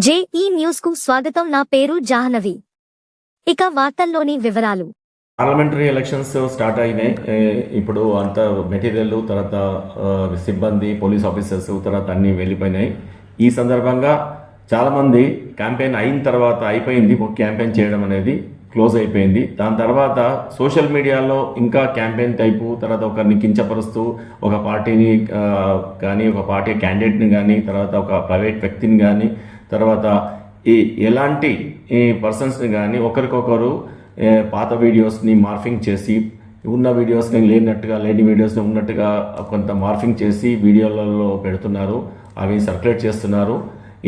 JEE news కు స్వాగతం. నా పేరు జాహ్నవి. ఇక వార్తల్లోని వివరాలు. పార్లమెంటరీ ఎలక్షన్స్ స్టార్ట్ అయినాయి. ఇప్పుడు అంత మెటీరియల్ తర్వాత సిబ్బంది, పోలీస్ ఆఫీసర్స్ తర్వాత అన్నీ వెళ్ళిపోయినాయి. ఈ సందర్భంగా చాలామంది క్యాంపెయిన్ అయిన తర్వాత అయిపోయింది, క్యాంపెయిన్ చేయడం అనేది క్లోజ్ అయిపోయింది. దాని తర్వాత సోషల్ మీడియాలో ఇంకా క్యాంపెయిన్ టైపు తర్వాత ఒకరిని కించపరుస్తూ ఒక పార్టీని కానీ ఒక పార్టీ క్యాండిడేట్ని కానీ తర్వాత ఒక ప్రైవేట్ వ్యక్తిని కానీ తర్వాత ఎలాంటి పర్సన్స్ని కానీ ఒకరికొకరు పాత వీడియోస్ని మార్ఫింగ్ చేసి ఉన్న వీడియోస్ని లేని వీడియోస్ని ఉన్నట్టుగా కొంత మార్ఫింగ్ చేసి వీడియోలలో పెడుతున్నారు, అవి సర్క్యులేట్ చేస్తున్నారు.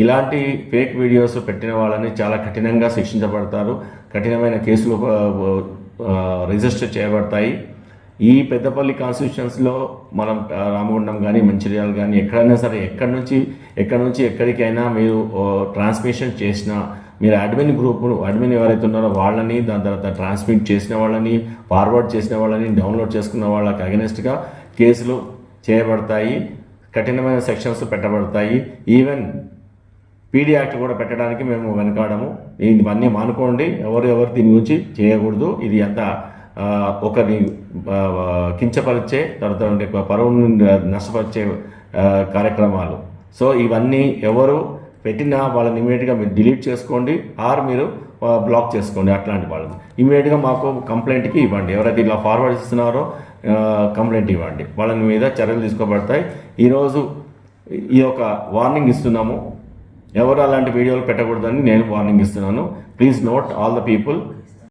ఇలాంటి ఫేక్ వీడియోస్ పెట్టిన వాళ్ళని చాలా కఠినంగా శిక్షించబడతారు, కఠినమైన కేసులు రిజిస్టర్ చేయబడతాయి. ఈ పెద్దపల్లి కాన్స్టిట్యూషన్స్లో మనం రామగుండం కానీ మంచిర్యాల కానీ ఎక్కడైనా సరే ఎక్కడి నుంచి ఎక్కడికైనా మీరు ట్రాన్స్మిషన్ చేసినా మీరు అడ్మిన్ ఎవరైతే ఉన్నారో వాళ్ళని, దాని తర్వాత ట్రాన్స్మిట్ చేసిన వాళ్ళని, ఫార్వర్డ్ చేసిన వాళ్ళని, డౌన్లోడ్ చేసుకున్న వాళ్ళకి అగెనిస్ట్గా కేసులు చేయబడతాయి, కఠినమైన సెక్షన్స్ పెట్టబడతాయి. ఈవెన్ పీడీ యాక్ట్ కూడా పెట్టడానికి మేము వెనకాడము. ఇవన్నీ మానుకోండి, ఎవరు దీని గురించి చేయకూడదు. ఇది అంతా ఒకరిని కించపరిచే తర్వాత పరువును నష్టపరిచే కార్యక్రమాలు. సో ఇవన్నీ ఎవరు పెట్టినా వాళ్ళని ఇమీడియట్గా మీరు డిలీట్ చేసుకోండి, ఆర్ మీరు బ్లాక్ చేసుకోండి. అట్లాంటి వాళ్ళని ఇమీడియట్గా మాకు కంప్లైంట్కి ఇవ్వండి. ఎవరైతే ఇలా ఫార్వర్డ్ ఇస్తున్నారో కంప్లైంట్ ఇవ్వండి, వాళ్ళని మీద చర్యలు తీసుకోబడతాయి. ఈరోజు ఈ యొక్క వార్నింగ్ ఇస్తున్నాము, ఎవరు అలాంటి వీడియోలు పెట్టకూడదని నేను వార్నింగ్ ఇస్తున్నాను. Please note all the people.